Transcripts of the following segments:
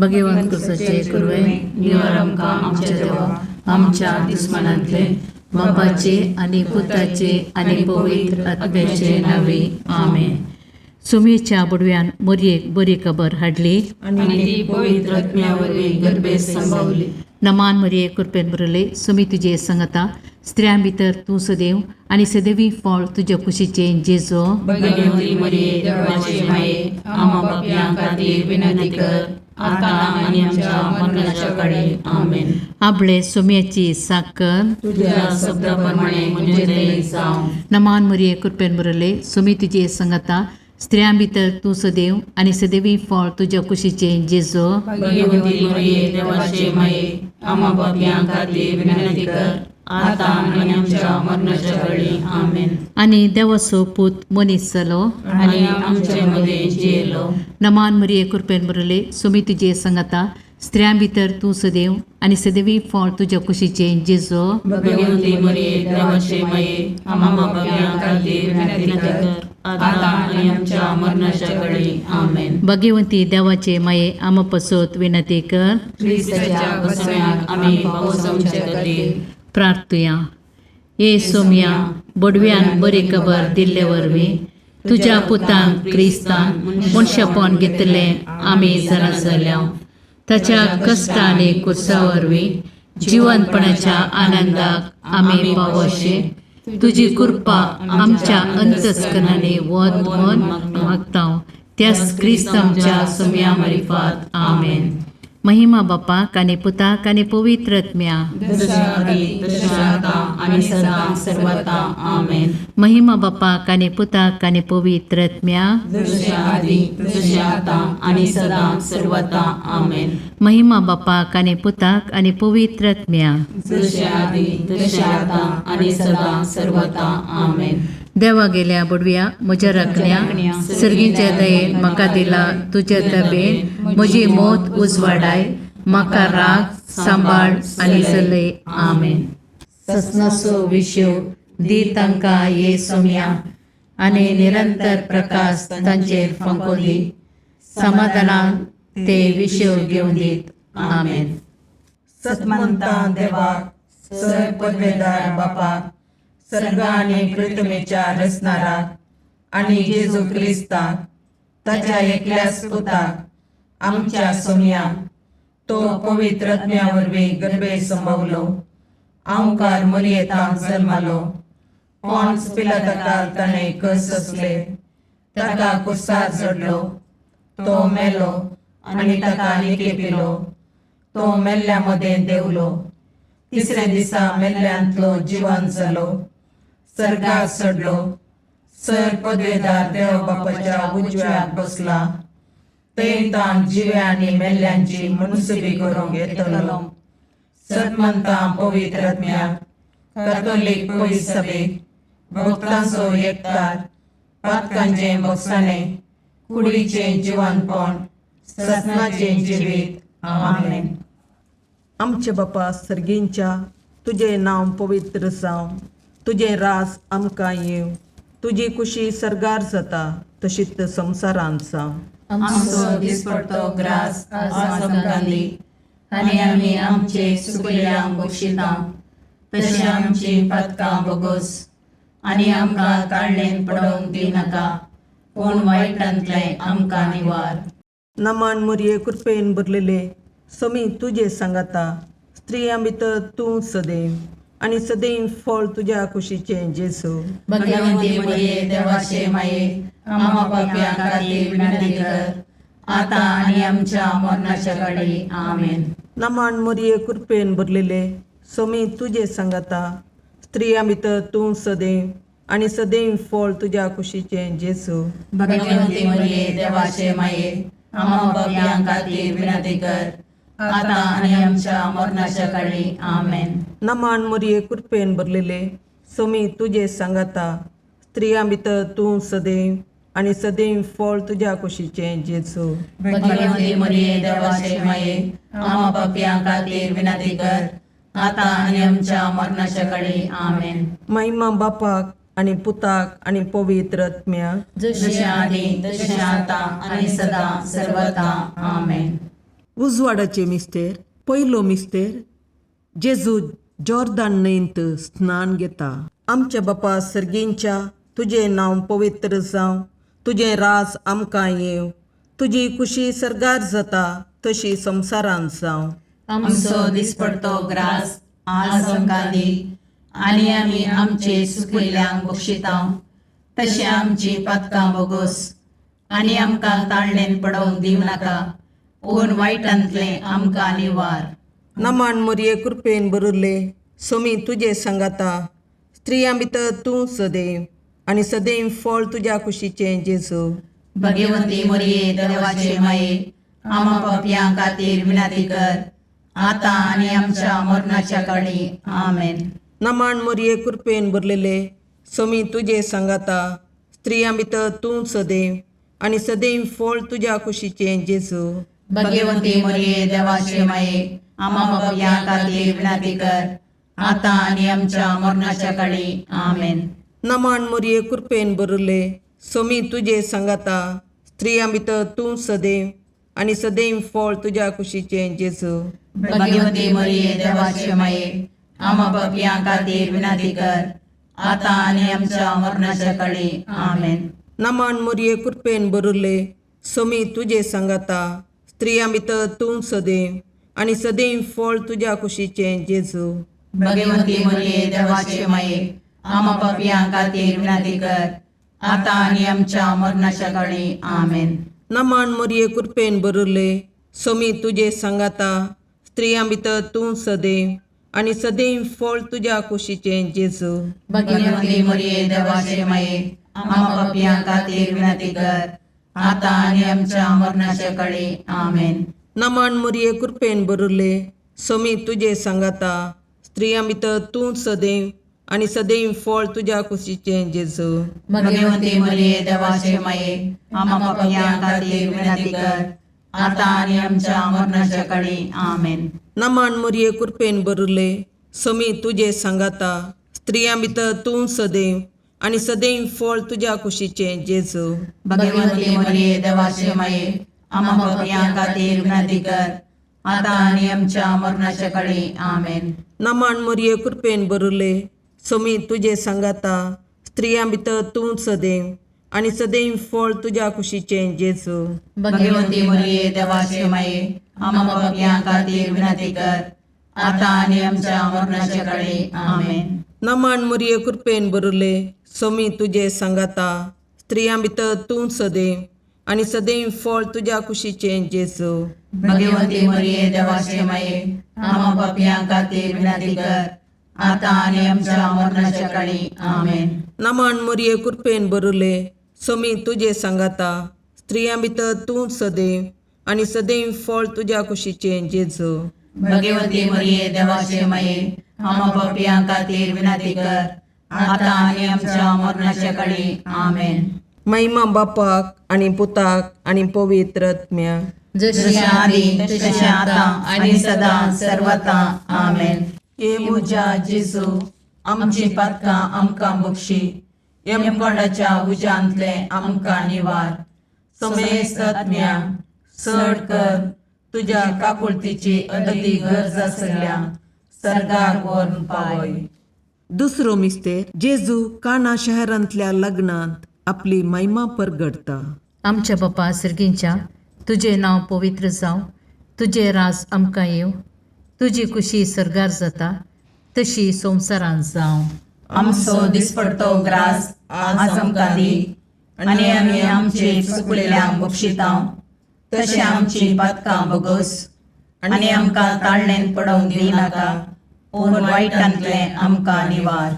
भगवंत सचे कुर्वे निवर आमकां आमच्या देवा आमच्या दुस्मनांतले बापाचे आनी पुताचे आनी पवित्र आत्म्याचे नावे आमेन. सुमेच्या बुडव्यान मोरयेक बरी खबर हाडली आनी ती पवित्र आत्म्यावरवीं गर्भेत संभवली. नमान मरिये कृपेन बरले सुमी तुजे संगता स्त्रियां भितर तूं सदैव आनी सदैवी फळ तुज्या कुशीचे जेजो. भगवंती मरिये देवाचे माये आम्हा पापयां खातीर विनंती कर आता आनी आमच्या मरणाच्या काळी आमेन. आपले सुम्याची साकर तुझ्या शब्दाप्रमाणे म्हणजे दयेक जावं. नमान मरिये कृपेन बरले सुमी तुजे संगता स्त्रियां भितर तूं सदैव आनी सदैवी फळ तुज्या कुशीचे जेजो. भगवंती मरिये देवाचे माये आम्हा पापयां खातीर विनंती कर आता आनी आमच्या मरणाच्या काळी आमेन. आनी देवाचो पूत मनीस जालो आनी आमचे मदें जियेलो. नमान मरिये कृपेन बरले सुमी तुजे संगता स्त्रियां भितर तूं सदैव आनी सदैवी फळ तुज्या कुशीचे जेजो. भगवंती मरिये देवाचे माये आम्हा पापयां खातीर विनंती कर आता आनी आमच्या मरणाच्या काळी आमेन. भगवंती देवाचे माये आम पसोत विनंती कर. ख्रिस्ताच्या बसण्याक आमी पावस आमचे खातीर प्रार्थुया. ये सोम्या बडव्यान बरी खबर दिल्ले वरवीं तुज्या पुतान क्रिस्तान मनशापण घेतलें आमी जाणा जाल्या. ताच्या कश्ट आनी कुर्सा वरवीं जिवंतपणाच्या आनंदाक आमी पावशे तुजी कृपा आमच्या अंतस्करणाने वत म्हूण मागता. त्याच क्रिस्त आमच्या सोम्या मार्फत आमेन. महिमा बापाक आनी पुताक आनी पवित्र आत्म्या जशा आदी तशा आता आनी सदां सर्वदा आमेन. महिमा बापाक आनी पुताक आनी पवित्र आत्म्या जशा आदी तशा आता आनी सदां सर्वदा आमेन. महिमा बापाक आनी पुताक आनी पवित्र आत्म्या जशा आदी तशा आता आनी सदां सर्वदा आमेन. देवा गेल्या बुडव्या म्हज्या राखण्या सर्गीच्या दयेन म्हाका दिला तुज्या तबेन म्हजी मोत उजवाडाय म्हाका राख सांबाळ आनी चलय आमेन. ससनाचो विशो दी तांकां ये सोम्या आनी निरंतर प्रकाश तांचेर फंकोन दी. समाधानान ते विशो घेवन दीत आमेन. सतमंता देवाक सर पदवेदार बापाक सर्ग आनी पृथ्वीच्या रचणाराक आनी जेजू क्रिस्ताक ताच्या एकल्याच पुताक आमच्या सोम्याक तो पवित्र आत्म्या वरवीं गर्भेत संभवलो. आमकां मरियेंत जल्मालो. पोंच पिलाताकाल ताणें कस सोंसले. ताका कुर्सार चडलो. तो मेलो आनी ताका निकेपिलो. तो मेल्ल्या मदें देवलो. तिसरे दिसा मेल्ल्यांतलो जिवंत जालो. सर्गाक चडलो. सर पदवेदार देव बापाच्या उजव्याक बसला. थंय ताण जिव्या आनी मेल्ल्यांची मनसुबी करूंक येतलो. सतमंतां पवित्र आत्म्याक कातोलीक पयस सभेक भक्तांचो एकठार पातकांचें बगसाणें कुडीचें जिवंतपण सतनाचें जिवीत आमेन. आमचे बापा सर्गींच्या तुझे नांव पवित्र जावं. तुझे रास आमकां येव. तुजी कुशी सर्गार जाता तशीच संवसारांत जावं. आमचो दिसपडटो ग्रास आज आमकां दी आनी आमी आमचे सुकल्यांक बक्षिता तशें आमची पातकां बोगोस आनी आमकां काळणेन पडोवंक दिनाका पूण वायटांतलें आमकां निवार. नमान मरिये कृपेन भरलेले समी तुजे सांगाता स्त्रियां भितर तूं सदैव आनी सदैव फळ तुज्या कुशीचें जेजू. भगवंती मरिये देवाचे माये आम्हा पापयां खातीर विनंती कर आता आनी आमच्या मरणाच्या काळी आमेन. नमान मरिये कृपेन भरलेले समी तुजे सांगाता स्त्रियां भितर तूं सदैव आनी सदैव फळ तुज्या कुशीचें जेजू. भगवंती मरिये देवाचे माये आम्हा पापयां खातीर विनंती कर आता आनी आमच्या मरणाच्या काळी आमेन. नमान मरिये कृपेन भरलेले समी तुजे सांगाता स्त्रियां भितर तूं सदैव आनी सदैव फळ तुज्या कुशीचें जेजू. भगवंती मरिये देवाचे माये आम्हा पापयां खातीर विनंती कर आता आनी आमच्या मरणाच्या काळी आमेन. महिमा बापाक आनी पुताक आनी पवित्र आत्म्याक जशें आदी तशें आता आनी सदां सर्वदा आमेन. उजवाडाचे मिस्तेर पयलो मिस्तेर जेजू जॉर्दान न्हंयेंत स्नान घेता. आमच्या बापा सर्गेंच्या तुजें नांव पवित्र जावं, तुजें राज आमकां येवं, तुजी कुशी सरगार जाता तशी संवसारांत जावं. आमचो दिसपडतो ग्रास आज आमकां दी, आनी आमी आमचे सुकिल्ल्यांक बक्षितांव, तशें आमची पातकां बोगोस, आनी आमकां ताळणेन पडोवंक दिवं नाका, पूण वायटांतलें आमकां निवार. नमान मोरये कृपेन बरुल्ले सोमी तुजे सांगाता, स्त्रियां भितर तूं सदैव, आनी सदैव फळ तुज्या कुशीचें जेजू. भगवंती मोरये देवाचे माये, आमा पापयां खातीर विनाती कर, आतां आनी आमच्या मरणाच्या काळी. आमेन. नमान मोरये कृपेन भरलेले सोमी तुजे सांगाता, स्त्रियां भितर तूं सदैव, आनी सदैव फळ तुज्या कुशीचें जेजू. भगवंती मोरये देवाचे माये, आमा पापयां खातीर विनाती कर, आतां आनी आमच्या मरणाच्या काळी. आमेन. नमान मोरये कृपेन भरले सोमी तुजे सांगाता, स्त्रियां भितर तूं सदैव, आनी सदैव फळ तुज्या कुशीचें जेजू. भगवंती मोरये देवाचे माये, आमा पापयां खातीर विनाती कर, आतां आनी आमच्या मरणाच्या काळी. आमेन. नमान मोरये कृपेन भरले सोमी तुजे सांगाता, स्त्रियां भितर तूं सदैव, आनी सदैव फळ तुज्या कुशीचें जेजू. भगवंती मोरये देवाचे माये, आमा पापयां खातीर विनाती कर, आतां आनी आमच्या मरणाच्या काळी. आमेन. नमान मोरये कृपेन भरले सोमी तुजे सांगाता, स्त्रियां भितर तूं सदैव, आनी सदैव फळ तुज्या कुशीचें जेजू. भगवंती मोरये देवाचे माये, आमा पापयां खातीर विनाती कर, आतां आनी आमच्या मरणाच्या काळी. आमेन. नमान मोरये कृपेन भरले सोमी तुजे सांगाता, स्त्रियां भितर तूं सदैव, आनी सदैव फळ तुज्या कुशीचें जेजू. भगवंती मोरये देवाचे माये, आमा पापयां खातीर विनाती कर, आतां आनी आमच्या मरणाच्या काळी. आमेन. नमान मोरये कृपेन भरले सोमी तुजे सांगाता, स्त्रियां भितर तूं सदैव, आनी सदैव फळ तुज्या कुशीचें जेजू. भगवंती मोरये देवाचे माये, आमा पापयां खातीर विनाती कर, आतां आनी आमच्या मरणाच्या काळी. आमेन. नमान मोरये कृपेन भरले सोमी तुजे सांगाता, स्त्रियां भितर तूं सदैव, आनी सदैव फळ तुज्या कुशीचें जेजू. भगवंती मोरये देवाचे माये, आमा पापयां खातीर विनाती कर, आतां आनी आमच्या मरणाच्या काळी. आमेन. नमान मोरये कृपेन भरले सोमी तुजे सांगाता, स्त्रियां भितर तूं सदैव, आनी सदैव फळ तुज्या कुशीचें जेजू. भगवंती मोरये देवाचे माये, आमा पापयां खातीर विनाती कर, आतां आनी आमच्या मरणाच्या काळी. आमेन. नमान मोरये कृपेन भरले सोमी तुजे सांगाता, स्त्रियां भितर तूं सदैव, आनी सदैव फळ तुज्या कुशीचें जेजू. भगवंती मोरये देवाचे माये, आमा पापयां खातीर विनाती कर, आतां आनी आमच्या मरणाच्या काळी. आमेन. महिमा बापाक आनी पुताक आनी पवित्र आत्म्याक, जशी आदी तशी आतां आनी सदां सर्वता. आमेन. हे म्हज्या जेजू, आमची पातकां आमकां बक्षी, यमकोंडाच्या उज्यांतले आमकां निवार. समेस्त आत्म्याक चड कर, तुज्या काकुळतीची अदी गरज आसल्यान सर्गाक व्हरून पावय. दुसरो मिस्तेर जेजू काना शहरांतल्या लग्नांत आपली महिमा परगडता. आमच्या बापा सर्गींच्या तुजें नांव पवित्र जावं, तुजें राज आमकां येवं, तुजी कुशी सरगार जाता तशी संवसारांत जावं. आमचो दिसपडतो ग्रास आज आमकां दी, आनी आमी आमचे चुकलेल्यांक बक्षितांव, तशें आमची पातकां बोगोस, आनी आमकां ताळणेन पडोवंक दिवं नाका, पूण वायटांतलें आमकां निवार.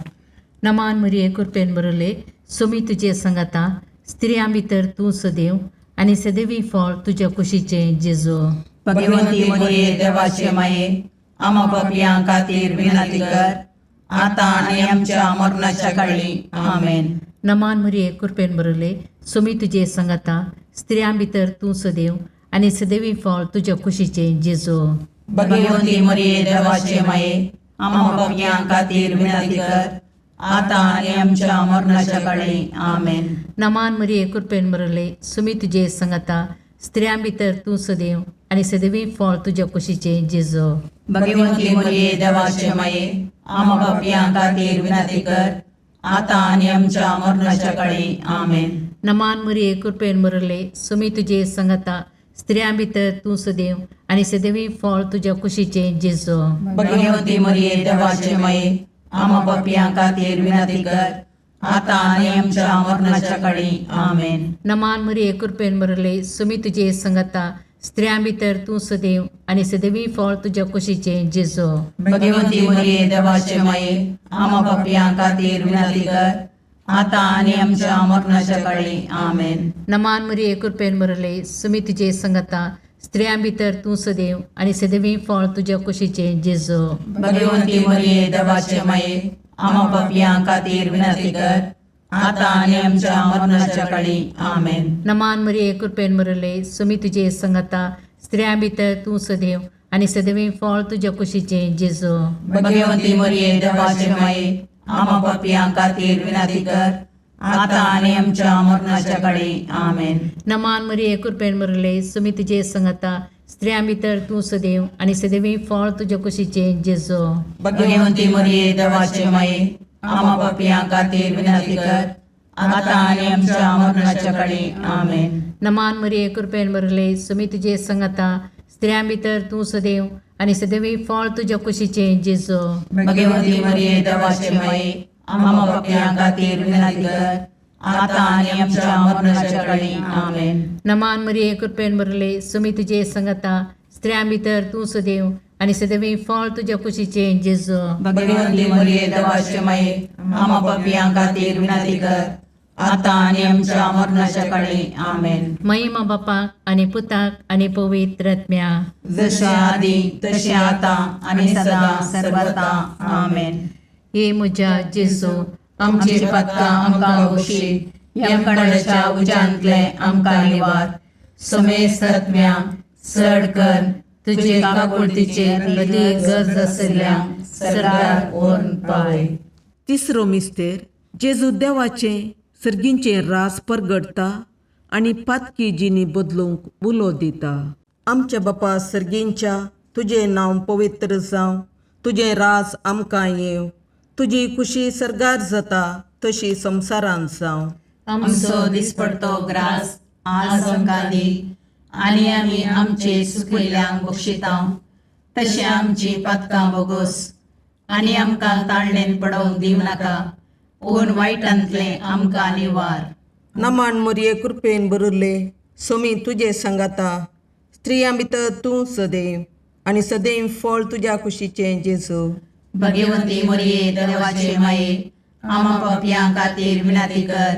नमान मोरये कृपेन भरले सोमी तुजे सांगाता, स्त्रियां भितर तूं सदैव, आनी सदैवी फळ तुज्या कुशीचें जेजू. भगवंती मोरये देवाचे माये, आमा पापयां खातीर विनाती कर, आतां आनी आमच्या मरणाच्या काळी. आमेन. नमान मोरये कृपेन भरले सोमी तुजे सांगाता, स्त्रियां भितर तूं सदैव, आनी सदैवी फळ तुज्या कुशीचें जेजू. भगवंती मोरये देवाचे माये, आमा पापयां खातीर विनाती कर, आतां आनी आमच्या मरणाच्या काळी. आमेन. नमान मोरये कृपेन भरले सोमी तुजे सांगाता, स्त्रियां भितर तूं सदैव, आणि सदैवी फळ तुझ्या कुशीचे जेजू. भगवंती मरिये देवाचे माये आम्हा पापियां खातीर विनंती कर आता आणि आमच्या मरणाच्या काळी आमेन. नमान मरिये कृपेन बरले सुमी तुझे संगता स्त्रियां भितर तू सदैव आणि सदैवी फळ तुझ्या कुशीचे जेजू. भगवंती मरिये देवाचे माये आम्हा पापियां खातीर विनंती कर आता आणि आमच्या मरणाच्या काळी आमेन. नमान मरिये कृपेन बरले सुमी तुझे संगता स्त्रियां भितर तू सदैव आणि सदैवी फळ तुझ्या कुशीचे जेजू. भगवंती मरिये देवाचे माये आम्हा पापियां खातीर विनंती कर आता आणि आमच्या मरणाच्या काळी आमेन. नमान मरिये कृपेन बरले सुमी तुझे संगता स्त्रियां भितर तू सदैव आणि सदैवी फळ तुझ्या कुशीचे जेजू. भगवंती मरिये देवाचे माये आम्हा पापियां खातीर विनंती कर आता आणि आमच्या मरणाच्या काळी आमेन. नमान मरिये कृपेन बरले सुमी तुझे संगता स्त्रियां भितर तू सदैव आणि सदैवी फळ तुझ्या कुशीचे जेजू. भगवंती मरिये देवाचे माये आम्हा पापियां खातीर विनंती कर आता आणि आमच्या मरणाच्या काळी आमेन. नमान मरिये कृपेन बरले सुमी तुझे संगता स्त्रियां भितर तू सदैव आणि सदैवी फळ तुझ्या कुशीचे जेजू. भगवंती मरिये देवाचे माये आम्हा पापियां खातीर विनंती कर आता आणि आमच्या मरणाच्या काळी आमेन. नमान मरिये कृपेन बरले सुमी तुझे संगता स्त्रियां भितर तू सदैव आणि सदैवी फळ तुझ्या कुशीचे जेजू. भगवंती मरिये देवाचे माये आम्हा पापियां खातीर विनंती कर आता आणि आमच्या मरणाच्या काळी आमेन. नमान मरिये कृपेन बरले सुमी तुझे संगता स्त्रियां भितर तू सदैव आणि सदैवी फळ तुझ्या कुशीचे जेजू. भगवंती मरिये देवाचे माये आम्हा पापियां खातीर विनंती कर आता आणि आमच्या मरणाच्या काळी आमेन. महिमा बापाक आणि पुताक आणि पवित्र आत्म्या जसे आधी तसे आता आणि सदा सर्वदा आमेन. हे म्हज्या जेजू आमची पत्कां आमकां बक्षी यमकणाच्या उजांतले आमकां निवार. समेस्त आत्म्या चड कर तुजे काकुळतीचेर कधी गरज आसल्यांक सरकार ओन पाय. तिसरो मिस्तेर जेजू देवाचे सर्गींचे रास परगडता आणि पातकी जिनी बदलूंक उलो दिता. आमच्या बापा सर्गींच्या तुझे नांव पवित्र जावं, तुझे रास आमकां येव, तुजी खुशी सरगार जाता तशी संवसारांत जावं. आमचो दिसपडतो ग्रास आज आमकां दी आनी आमी आमचे सुकयल्यांक बक्षितांव. तशें आमची पातकां बोगोस आनी आमकां ताळणेन पडोवंक दिवं नाका पूण वायटांतले आमकां निवार. नमान मरिये कृपेन बरले सोमी तुझे सांगाता स्त्रियां भितर तूं सदैव आणि सदैव फळ तुझ्या कुशीचे जेजू. भगवंती मरिये देवाचे माये आम्हा पापियां खातीर विनंती कर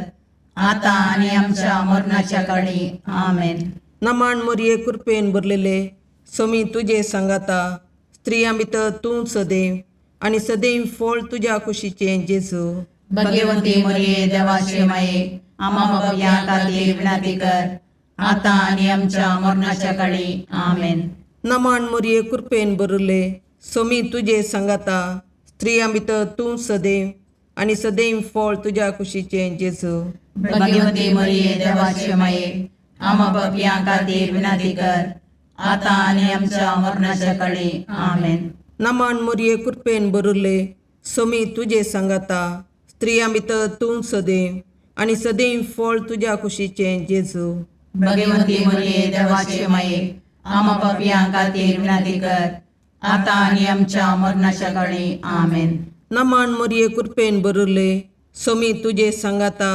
आता आनी आमच्या मरणाच्या काळी आमेन. नमान मरिये कृपेन बरलेले सोमी तुझे सांगाता स्त्रियां भितर तूं सदैव आणि सदैव फळ तुझ्या कुशीचे जेजू. भगवंती मरिये देवाचे माये आम्हा पापियां खातीर विनंती कर आता आनी आमच्या मरणाच्या काळी आमेन. नमान मरिये कृपेन बरले सोमी तुझे सांगाता स्त्रियां भितर तूं सदैव आणि सदैव फळ तुझ्या कुशीचे जेजू. भगवंती मरिये देवाचे माये आम्हा पापियां खातीर विनंती कर आता आनी आमच्या मरणाच्या काळी आमेन. नमान मरिये कृपेन बरले सोमी तुझे सांगाता स्त्रियां भितर तूं सदैव आणि सदैव फळ तुझ्या कुशीचे जेजू. भगवंती मरिये देवाचे माये आम्हा पापियां खातीर विनंती कर आता आनी आमच्या मरणाच्या काळी आमेन. नमान मरिये कृपेन बरले सोमी तुझे सांगाता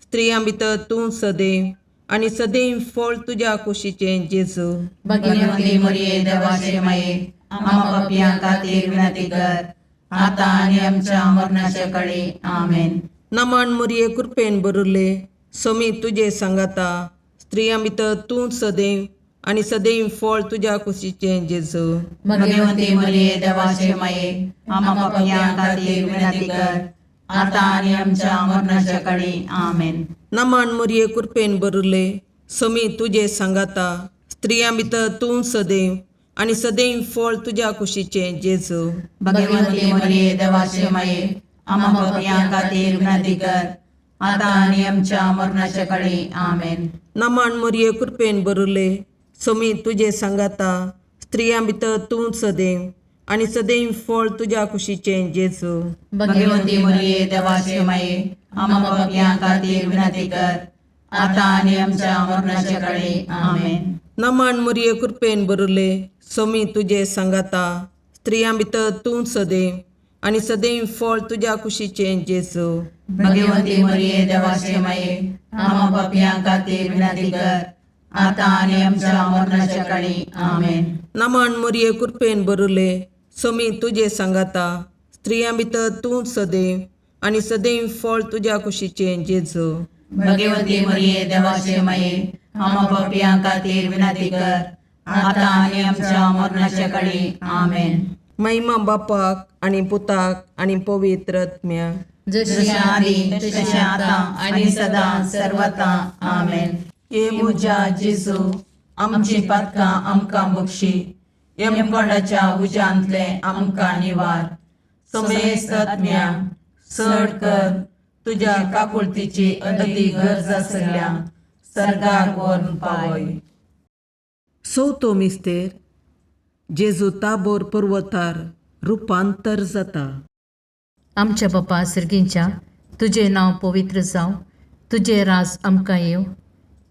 स्त्रियां भितर तूं सदैव आणि सदैव फळ तुझ्या कुशीचे जेजू. भगवंती मरिये देवाचे माये आम्हा पापियां खातीर विनंती कर आता आनी आमच्या मरणाच्या काळी आमेन. नमान मरिये कृपेन बरले सोमी तुझे सांगाता स्त्रियां भितर तूं सदैव आणि सदैव फळ तुझ्या कुशीचे जेजू. भगवंती मरिये देवाचे माये आम्हा पापियां खातीर विनंती कर आता आनी आमच्या मरणाच्या काळी आमेन. नमान मरिये कृपेन बरले सोमी तुझे सांगाता स्त्रियां भितर तूं सदैव आणि सदैव फळ तुझ्या कुशीचे जेजू. भगवंती मरिये देवाचे माये आम्हा पापियां खातीर विनंती कर आता आनी आमच्या मरणाच्या काळी आमेन. नमान मरिये कृपेन बरले सोमी तुझे सांगाता स्त्रियां भितर तूं सदैव आनी सदैव फळ तुज्या कुशीचे जेजू. भगवंती मरिये देवाचे माये आम्हा पापियां खातीर विनंती कर आता आणि आमच्या मरणाच्या काळी आमेन. नमन मुरये कृपेन बरले सोमी तुझे सांगाता स्त्रियां भितर तूं सदैव आनी सदैव फळ तुज्या कुशीचे जेजू. भगवंती मरिये देवाचे माये आम्हा पापियां खातीर विनंती कर आता आणि आमच्या मरणाच्या काळी आमेन. नमन मुरये कृपेन बरले सोमी तुझे सांगाता स्त्रियां भितर तूं सदैव आनी सदैव फळ तुज्या कुशीचे जेजू. भगवंती मरिये देवाचे माये आम्हा पापियां खातीर विनंती कर आता आणि आमच्या मरणाच्या काळी आमेन. महिमा बापाक आनी पुताक आनी पवित्र आत्म्याक. जशी आदी तशी आता आणि सदा सर्वता आमेन. ये मुजा जेजू आमची पातकां आमकां बक्षी. यमकोंडाच्या उज्यांतले आमकां निवार. समेस्त आत्म्या चड कर तुज्या काकुळतीची अदी गरज आसल्या सर्गाक व्हरून पावय. चवथो मिस्तेर जेजू ताबोर पर्वतार रुपांतर जाता. आमच्या बापा सर्गींच्या तुझे नांव पवित्र जावं, तुझे राज आमकां येव,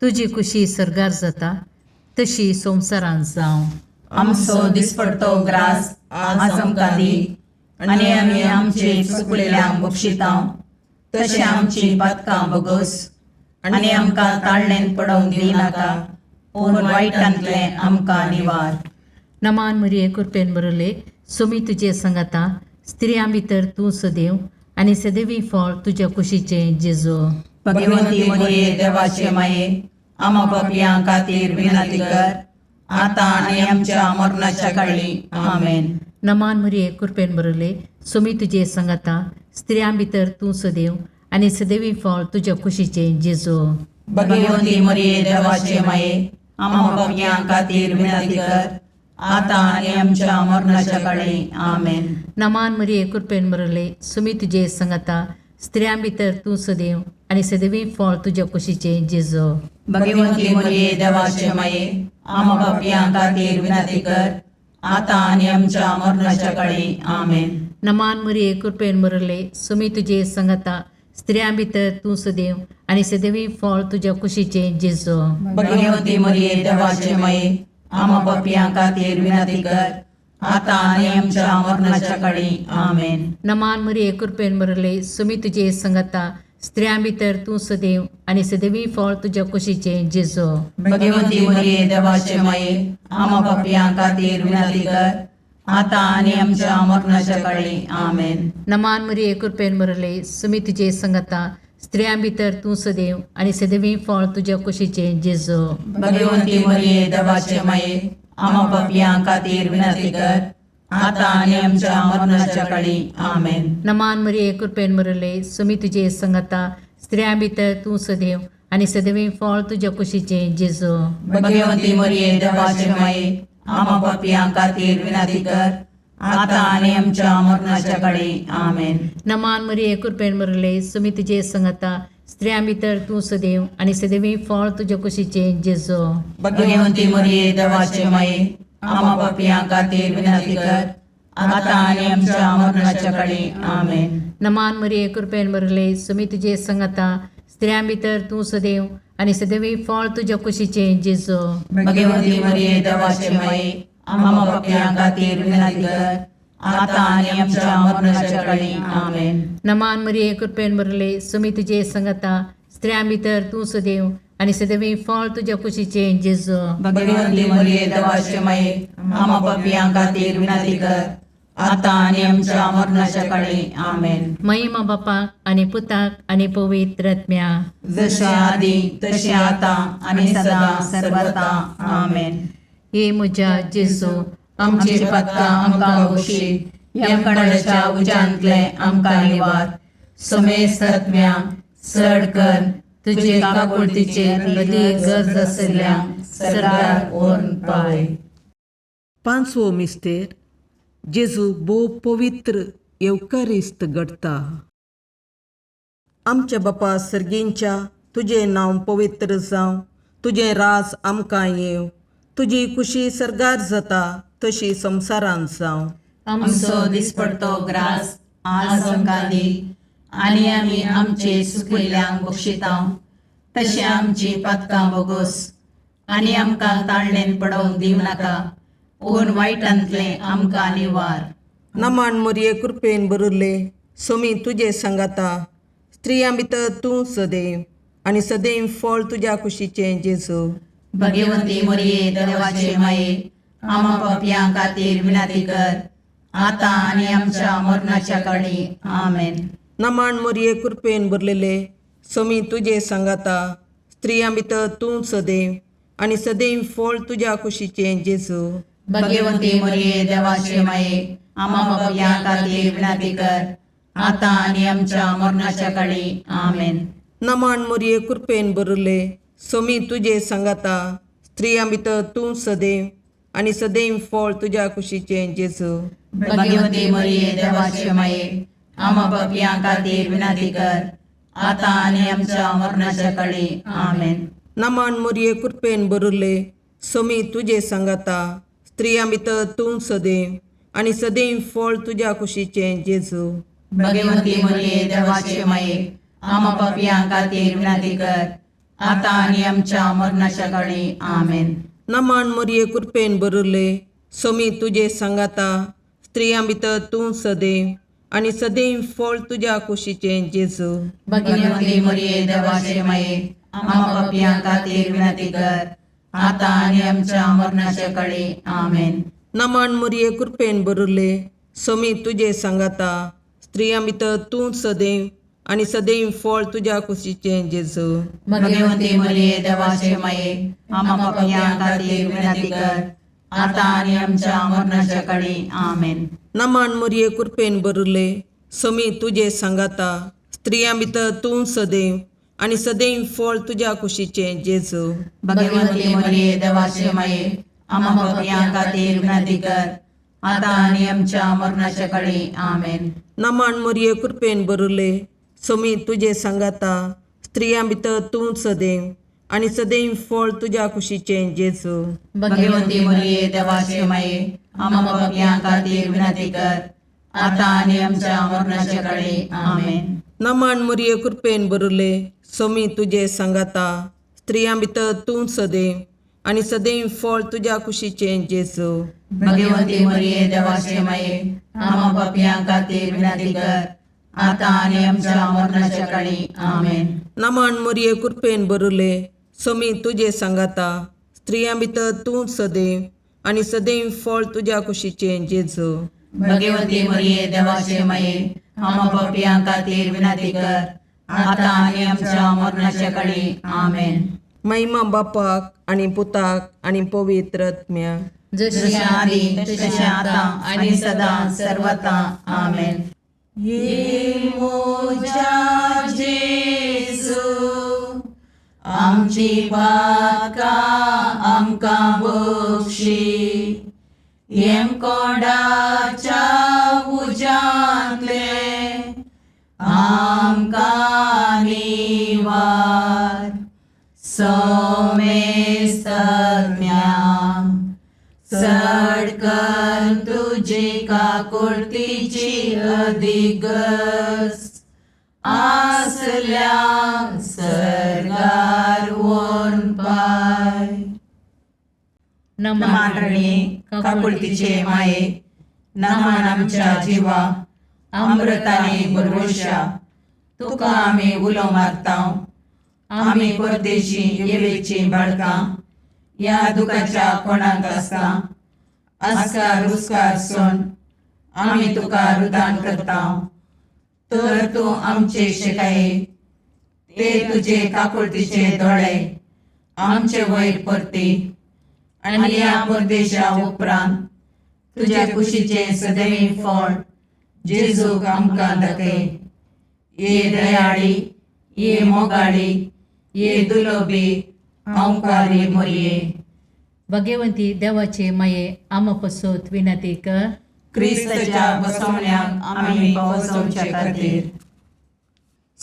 तुजी कुशी सर्गार जाता तशी संवसारांत जावं. आमचो दिसपडतो ग्रास आज आमकां दी आनी आमी आमचे चुकलेल्यांक बक्षितांव तशें आमची पातकां बोगोस आनी आमकां ताळणेन पडोवंक दिनाका पूण वायटांतले आमकां निवार. नमान मरिये कृपेन बरले सोमी तुजे सांगाता स्त्रियां भितर तूं सदैव आनी सदैवी फळ तुज्या कुशीचे जेजू. भगवंती मरिये देवाचे माये आम्हा पापियां खातीर विनंती कर आता आणि आमच्या मरणाच्या काळी आमेन. नमान मरिये कृपेन बरले सोमी तुजे सांगाता स्त्रियां भितर तूं सदैव आनी सदैवी फळ तुज्या कुशीचे जेजू. भगवंती मरिये देवाचे माये आम्हा पापियां खातीर विनंती कर आता आणि आमच्या मरणाच्या काळी आमेन. नमान मरिये कृपेन बरले सोमी तुजे सांगाता स्त्रियां भितर तूं सदैव आनी सदैवी फळ तुज्या कुशीचे जेजू. भगवंती मरिये देवाचे माये आम्हा पापियां खातीर विनंती कर आता आणि आमच्या मरणाच्या काळी आमेन. नमान मरिये कृपेन बरले सोमी तुजे सांगाता स्त्रियां भितर तूं सदैव आनी सदैवी फळ तुज्या कुशीचे जेजू. भगवंती मरिये देवाचे माये आम्हा पापियां खातीर विनंती कर आता आणि आमच्या मरणाच्या काळी आमेन. नमान मरिये कृपेन बरले सोमी तुजे सांगाता स्त्रियां भितर तूं सदैव आनी सदैवी फळ तुज्या कुशीचे जेजू. भगवंती मरिये देवाचे माये आम्हा पापियां खातीर विनंती कर आता आणि आमच्या मरणाच्या काळी आमेन. नमान मरिये कृपेन बरले सोमी तुजे सांगाता स्त्रियां भितर तूं सदैव आनी सदैवी फळ तुज्या कुशीचे जेजू. भगवंती मरिये देवाचे माये आम्हा पापियां खातीर विनंती कर आता आणि आमच्या मरणाच्या काळी आमेन. नमान मरिये कृपेन बरले सोमी तुजे सांगाता स्त्रियां भितर तूं सदैव आनी सदैवी फळ तुज्या कुशीचे जेजू. भगवंती मरिये देवाचे माये आम्हा पापियां खातीर विनंती कर आता आणि आमच्या मरणाच्या काळी आमेन. नमान मरिये कृपेन बरले सोमी तुजे सांगाता स्त्रियां भितर तूं सदैव आनी सदैवी फळ तुज्या कुशीचे जेजू. भगवंती मरिये देवाचे माये आम्हा पापियां खातीर विनंती कर आता आणि आमच्या मरणाच्या काळी आमेन. नमान मरिये कृपेन बरले सोमी तुजे सांगाता स्त्रियां भितर तूं सदैव आनी सदैवी फळ तुज्या कुशीचे जेजू. भगवंती मरिये देवाचे माये आम्हा पापियां खातीर विनंती कर आता आणि आमच्या मरणाच्या काळी आमेन. नमान मरिये कृपेन बरले सोमी तुजे सांगाता स्त्रियां भितर तूं सदैव आनी सदैवी फळ तुज्या कुशीचे जेजू. भगवंती मरिये देवाचे माये आम्हा पापियां खातीर विनंती कर आता आणि आमच्या मरणाच्या काळी आमेन. महिमा बापाक आनी पुताक आनी पवित्र आत्म्याक. जशे आदी तशे आता आणि सदा सर्वता आमेन. हे म्हज्या जेजू आमची पातकां आमकां बक्षी. यमकणाच्या उज्यांतले आमकां निवार. समेस्त आत्म्या चड कर तुजे काकुळतीचे अदीक गरज आसल्यांक सर्गार व्हरून पावय. पांचवो मिस्तेर जेजू भोव पवित्र येवकारिस्त घडता. आमच्या बापा सर्गींच्या तुजें नांव पवित्र जावं, तुजें राज आमकां येव, तुजी कुशी सरगार जाता तशी संवसारांत जावं. आमचो दिसपडतो ग्रास आज आमकां दी, आनी आमी आमचे सुकिल्ल्यांक बक्षितांव. तशें आमची पातकां बोगोस, आनी आमकां ताळणेन पडोवंक दिवं नाका, पूण वायटांतलें आमकां निवार. नमान मोरये कृपेन बरिल्ले, सोमी तुजे सांगाता, स्त्रियां भितर तूं सदैव, आनी सदैव फळ तुज्या कुशीचें जेजू. भगवंती मोरये देवाचे माये, आमा पापयां खातीर विनाती कर, आतां आनी आमच्या मरणाच्या काळी. आमेन. नमान मोरये कृपेन बरलेले, सोमी तुजे सांगाता, स्त्रियां भितर तूं सदैव, आनी सदैव फळ तुज्या कुशीचें जेजू. भगवंती मोरये देवाचे माये, आमा पापयां खातीर विनाती कर, आतां आनी आमच्या मरणाच्या काळी. आमेन. नमान मोरये कृपेन बरले, सोमी तुजे सांगाता, स्त्रियां भितर तूं सदैव, आनी सदैव फळ तुज्या कुशीचें जेजू. भगवंती मोरये देवाचे माये, आमा पापयां खातीर विनाती कर, आतां आनी आमच्या मरणाच्या काळी. आमेन. नमान मोरये कृपेन बरले, सोमी तुजे सांगाता, स्त्रियां भितर तूं सदैव, आनी सदैव फळ तुज्या कुशीचें जेजू. भगवंती मोरये देवाचे माये, आमा पापयां खातीर विनाती कर, आतां आनी आमच्या मरणाच्या काळी. आमेन. नमान मोरये कृपेन बरले, सोमी तुजे सांगाता, स्त्रियां भितर तूं सदैव, आनी सदैव फळ तुज्या कुशीचें जेजू. भगवंती मोरये देवाचे माये, आमा पापयां खातीर विनाती कर, आतां आनी आमच्या मरणाच्या काळी. आमेन. नमान मोरये कृपेन बरले, सोमी तुजे सांगाता, स्त्रियां भितर तूं सदैव, आनी सदैव फळ तुज्या कुशीचें जेजू. भगवंती मोरये देवाचे माये, आमा पापयां खातीर विनाती कर, आतां आनी आमच्या मरणाच्या काळी. आमेन. नमान मोरये कृपेन बरले, सोमी तुजे सांगाता, स्त्रियां भितर तूं सदैव, आनी सदैव फळ तुज्या कुशीचें जेजू. भगवंती मोरये देवाचे माये, आमा पापयां खातीर विनाती कर, आतां आनी आमच्या मरणाच्या काळी. आमेन. नमान मोरये कृपेन बरले, सोमी तुजे सांगाता, स्त्रियां भितर तूं सदैव, आनी सदैव फळ तुज्या कुशीचें जेजू. भगवंती मोरये देवाचे माये, आमा पापयां खातीर विनाती कर, आतां आनी आमच्या मरणाच्या काळी. आमेन. नमान मोरये कृपेन बरले, सोमी तुजे सांगाता, स्त्रियां भितर तूं सदैव, आनी सदैव फळ तुज्या कुशीचें जेजू. भगवंती मोरये देवाचे माये, आमा पापयां खातीर विनाती कर, आतां आनी आमच्या मरणाच्या काळी. आमेन. नमान मोरये कृपेन बरले, सोमी तुजे सांगाता, स्त्रियां भितर तूं सदैव, आनी सदैव फळ तुज्या कुशीचें जेजू. भगवंती मोरये देवाचे माये, आमा पापयां खातीर विनाती कर, आतां आनी आमच्या मरणाच्या काळी. आमेन. महिमा बापाक आनी पुताक आनी पवित्र आत्म्याक, जशें आदी तशें आतां आनी सदां सर्वता. आमेन. ये मोजा जेजू, आमची पातकां आमकां बक्षी, येम कोणाच्या उजांतले आमकां निवार. सोमेस्त सडकन तुजी काकुळतीची अधिगस, आसल्या सरगार वोन पाय. नमान रणे काकुळतीचे माये, नमान आमच्या जिवा, अमृताने भरवशा, तुका आमी उलो मारतांव. आमी परदेशी येवेची बाळकां, या दुखाच्या कोणाक आसता, आस्कार उस्कार सोन आमी तुका रुदान करतांव. तर तूं आमचे शिकाये, ते तुजे काकुळतीचे दोळे आमचे वयर परती, आनी या परदेशा उपरांत तुज्या कुशीचे सदैव फळ जेजूक आमकां दाखय. ये दयाळी, ये मोगाळी, ये दुलोबी, अवकारी मोरये. भगवंती देवाचे माये, आमा पसोत विनंती कर. क्रिस्ताच्या बसवण्याक आमी पावसोवचे खातीर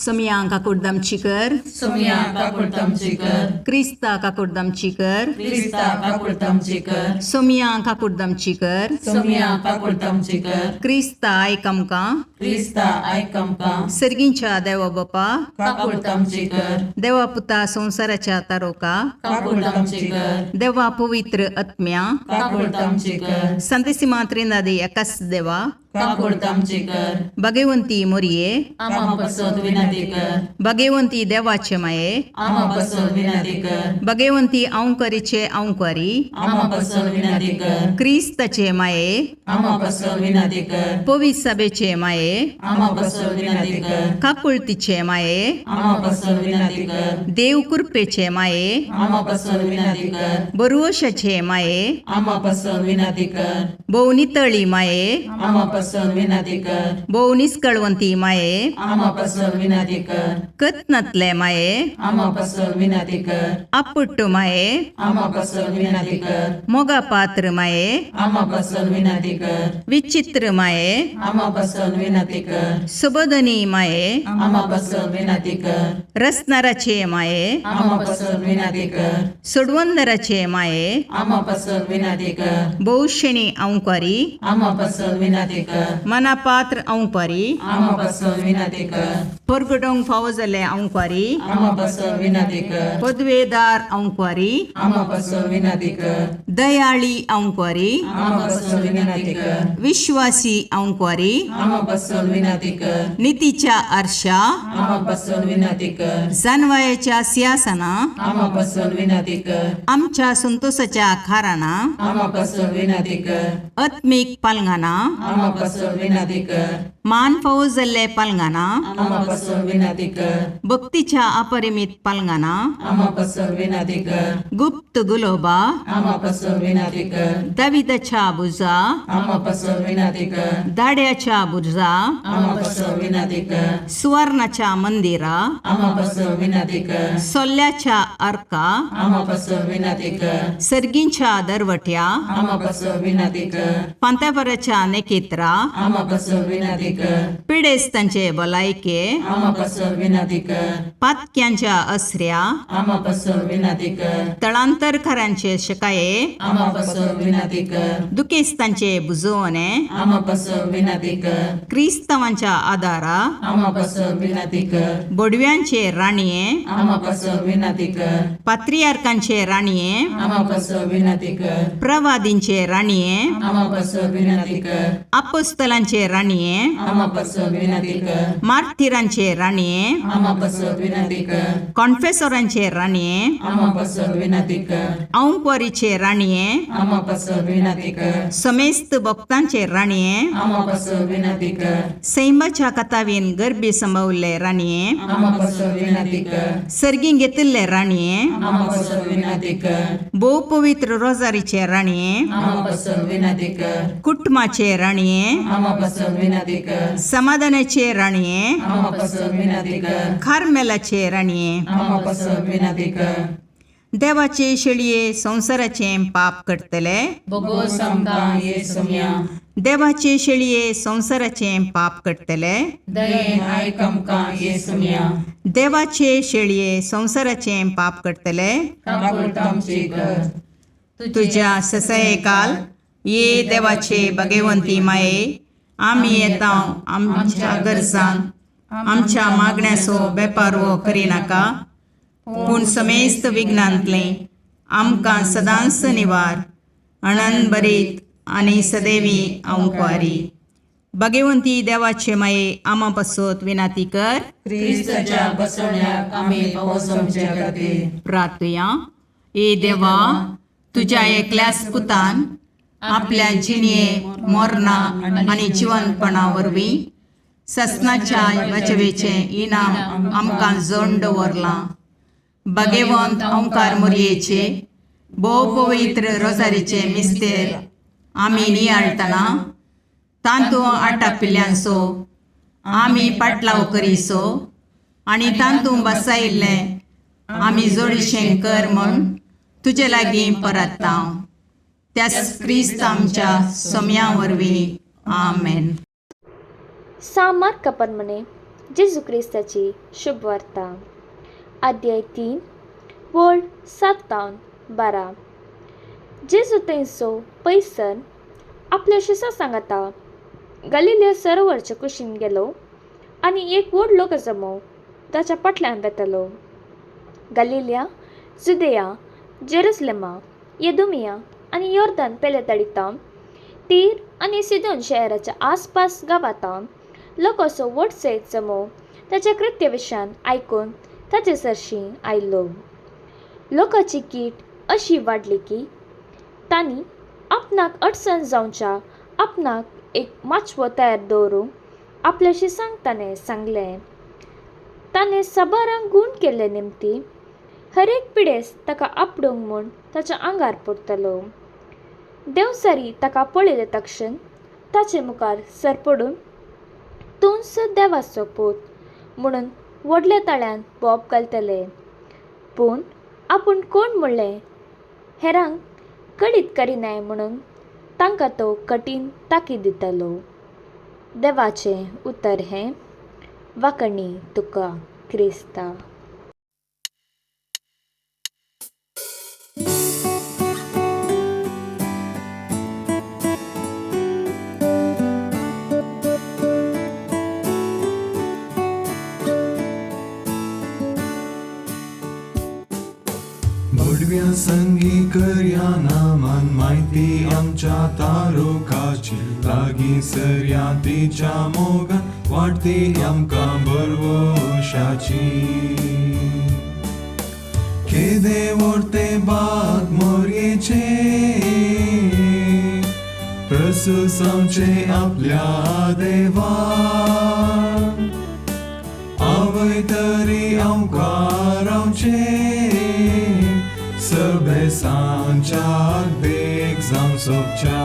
सोमया काकुडदामचीकर, सोमया काकुडतामचीकर, क्रिस्ता काकुडदामचीकर, क्रिस्ता काकुडतामचीकर, सोमया काकुडदामचीकर, सोमया काकुडतामचीकर, क्रिस्ता आयकमका, क्रिस्ता आयकमका, सर्गींच्या देवा बापा, काकुडतामचीकर, देवा पुता संसाराच्या तारोका, काकुडतामचीकर, देवा पवित्र आत्म्या, काकुडतामचीकर, संतसिमा त्रिनादी एकाच देवा, काकुडतामचीकर, भगवंती मोरये, आमा पसोद विनंती कर, भगवंती देवाचे माये, आमा पसोद विनंती कर, भगवंती औंकरीचे औंकारी, आमा पसोद विनंती कर, क्रिस्ताचे माये, आमा पसोद विनंती कर, पवित्र सभेचे माये, आमा पसोद विनंती कर, काकुळतीचे माये, आमा पसोद विनंती कर, देव कृपेचे माये, आमा पसोद विनंती कर, बरुवशाचे माये, आमा पसोद विनंती कर, भोवनितळी माये, आमा पसोद विनंती कर, भोवनिस्कळवंती माये, आमा पसोद विनंती कर, कतनातले माये, आमा पसोद विनंती कर, अपुट्टू माये, आमा पसोद विनंती कर, मोगा पात्र माये, आमा पसोद विनंती कर, विचित्र माये, आमा पसोद विनंती कर, सुबोधनी माये, आमा पसोद विनंती कर, रसनाराचे माये, आमा पसोद विनंती कर, सुडवंदराचे माये, आमा पसोद विनंती कर, बहुशणी औंकारी, आमा पसोद विनंती कर, मनापात्र औंकारी, आमा पसोद विनंती कर, परगडोंग फावो जाल्ले औंकारी, आमा पसोद विनंती कर, पदवेदार औंकारी, आमा पसोद विनंती कर, दयाळी औंकारी, आमा पसोद विनंती कर, विश्वासी औंकारी, आमा पसोद विनंती कर, नीतीच्या आरशा, आमा पसोद विनंती कर, जानवायाच्या सिंहासना, आमा पसोद विनंती कर, आमच्या संतोषाच्या खाराना, आमा पसोद विनंती कर, आत्मिक पालंगाना, आमा पसोद विनंती कर, मान फावो जाल्ले पालंगाना, आमा पसोद विनंती कर, भक्तीच्या अपरिमित पालंगाना, आमा पसोद विनंती कर, गुप्त गुलोबा, आमा पसोद विनंती कर, दाविदाच्या बुजा, आमा पसोद विनंती कर, दाड्याच्या बुजा, आमा पसोद विनंती कर, सुवर्णाच्या मंदिरा, आमा पसोद विनंती कर, सोल्ल्याच्या अर्का, आमा पसोद विनंती कर, सर्गींच्या दरवट्या, आमा पसोद विनंती कर, पांत्यापराच्या नेकेत्रा, आमा पसोद विनंती कर, पिडेस्तांचे भलायके, आमा पसोद विनंती कर, पातक्यांच्या असऱ्या, आमा पसोद विनंती कर, तळांतरकारांचे शकाये, आमा पसोद विनंती कर, दुखेस्तांचे बुजवणे, आमा पसोद विनंती कर, क्रिस्तवांच्या आदारा, आमा पसोद विनंती कर, बोडव्यांचे राणीये, आमा पसोद विनंती कर, पात्रियार्कांचे राणीये, आमा पसोद विनंती कर, प्रवादींचे राणीये, आमा पसोद विनंती कर, अपोस्तलांचे राणीये, आमा पसोद विनंती कर, मार्थिरांचे राणीये, आमा पसोद विनंती कर, कॉन्फेसोरांचे राणीये, आमा पसोद विनंती कर, औंकवारीचे राणीये, आमा पसोद विनंती कर, समेस्त भक्तांचे राणीये, आमा पसोद विनंती कर, सैमाच्या कथावीन गर्भी संभवले राणीये, आमा पसोद विनंती कर, सर्गीं घेतिल्ले राणीये, आमा पसोद विनंती कर, भोव पवित्र रोजारीचे राणीये, आमा पसोद विनंती कर, कुटुंबाचे राणीये, आमा पसोद विनंती कर, समाधानाचे राणीये, आमा पसोद विनंती कर, खारमेलाचे राणीये, आमा पसोद विनंती कर, देवाचे शेळये संसाराचे पाप करतले, बोगोस आमकां येसुम्या, देवाचे शेळये संसाराचे पाप करतले, दयेन आयक आमकां येसुम्या, देवाचे शेळये संसाराचे पाप करतले, काकुळतामची कर, तुझ्या ससये काल ये देवाचे भगवंती माये, आम्ही येता आमच्या गरजांक आमच्या मागण्याचो बेपारवो करिनाका, पूण समेस्त विघ्नांतले आमकां सदांच निवार, आनंद बरीत आनी सदैवी औंकवारी. भगवंती देवाचे माये आमा पासत विनाती कर. क्रिस्ताच्या बसवण्याक आमी पावसोमचे खातीर प्रार्थया. ए देवा, तुझ्या एकल्याच पुतान आपल्या जिणये मोरणा आनी जिवंतपणा वरवीं ससनाच्या वाचवेचे इनाम आमकां जोडून दवरलां. भगवंत ओंकार मोरयेचे भोव पवित्र रोजारीचे मिस्तेर आमी नियाळतना तांतूं आटापिल्ल्यांचो आमी पाटलाव करिसो आनी तांतूं बसायिल्लें आमी जोडीशें कर म्हूण तुजे लागीं परतता. त्याच क्रिस्त आमच्या सोम्या वरवीं. आमेन. सामार कपन मने जेजू क्रिस्ताची शुभवार्ता अध्याय 3 वोड 7-12. जेजू थंयसो पयसन आपल्या शिसा सांगाता गलिलिया सरोवरच्या कुशीन गेलो आनी एक व्हड लोक जमो ताच्या फाटल्यान बेतलो. गलिलिया, जुदेया, जेरुसलेमा, येदुमिया आनी योर्दान पेले तडिता, तीर आनी सिदोन शहराच्या आसपास गावातां लोक असो व्हड सैत जमो ताच्या कृत्य विशयान आयकून ताचे सरशी आयलो. लोकांची कीट अशी वाडली की तांणी आपणाक अडचण जावच्या आपणाक एक माचवो तयार दवरूंक आपल्याशी सांगताने सांगलें. ताणें सबारांक गूण केले निमती हर एक पिडेस ताका आपडूंक म्हूण ताच्या आंगार पडटलो. देवसारी ताका पळयले तक्षण ताचे मुखार सरपडून तूंच देवाचो पूत म्हणून व्हडल्या ताळ्यान बोब घालतले. पूण आपूण कोण म्हणलें हेरांक कडीत करिनाय म्हणून तांकां तो कठीण ताकीद दितलो. देवाचें उतर हें वाकणी तुका क्रिस्ता. भडव्या संगी करया नामान माहिती आमच्या तारोकाची लागी सरया तिच्या मोगान वाटती आमकां बरवशाची. केदे वर्ते बाग मोरयेचे प्रसूस आमचे आपल्या देवा आवय तरी आमकां रावचे सबे सांच्याक देख जावं सोबच्या.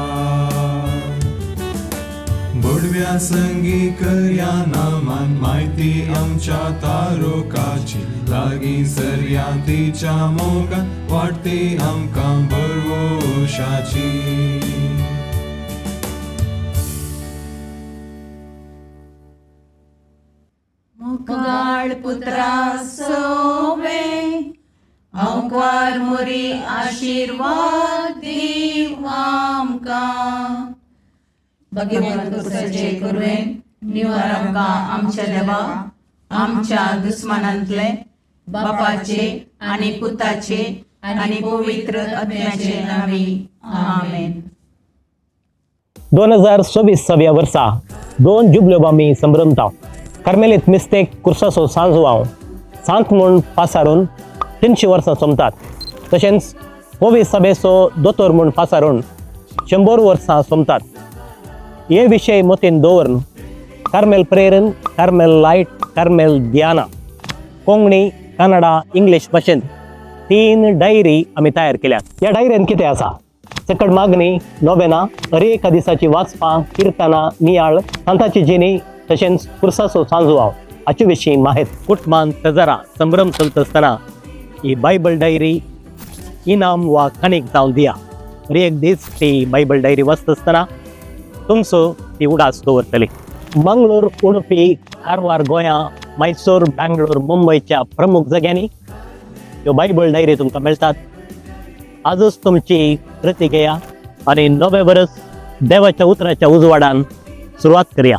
बडव्या संगी करया नामान माहिती आमच्या तारोकाची लागी सरया तिच्या मोगान वाटती आमकां बरवशाची. मुगाळ पुत्रा सोवे अवकार मोरी आशीर्वाद दीव आमकां. भगवंत पुत्राचे करुवेन निवार आमकां आमच्या देवा आमच्या दुस्मानांतले बापाचे आनी पुताचे आनी पवित्र आत्म्याचे नावी आमेन. 2026 वर्सा 2 जुबल्यो बामी संभ्रमता कार्मेलीत मिस्तेक कुर्साचो सांजवाव सांत म्हूण पासारून 300 वर्सां सोमतात. तशेंच होवी सभेचो दोतोर म्हूण पासारून 100 वर्सां सोमतात. हे विशय मतीन दवरून कार्मेल प्रेरन, कार्मेल लायट, कार्मेल दियाना कोंकणी, कन्नडा, इंग्लीश भाशेंत 3 डायरी आमी तयार केल्यात. ह्या डायरेन कितें आसा? सकट मागणी, नोवेना, हर एका दिसाची वाचपां, किर्तनां, नियाळ, सांताची जिणी तशेंच कुर्साचो सांजवाव हाचे विशीं माहेत. कुटमान तजरा संभ्रम चलता आसतना ही बायबल डायरी इनाम वा काणीक जावन दिया. हर एक दीस ती बायबल डायरी वाचता आसतना तुमचो ती उडास दवरतली. मंगळूर, उडुपी, कारवार गोंयां, मैसूर, बँगलोर, मुंबयच्या प्रमुख जाग्यांनी ह्यो बायबल डायरी तुमकां मेळटात. आजूच तुमची प्रती घेया आनी नवें वर्स देवाच्या उतराच्या उजवाडान सुरवात करया.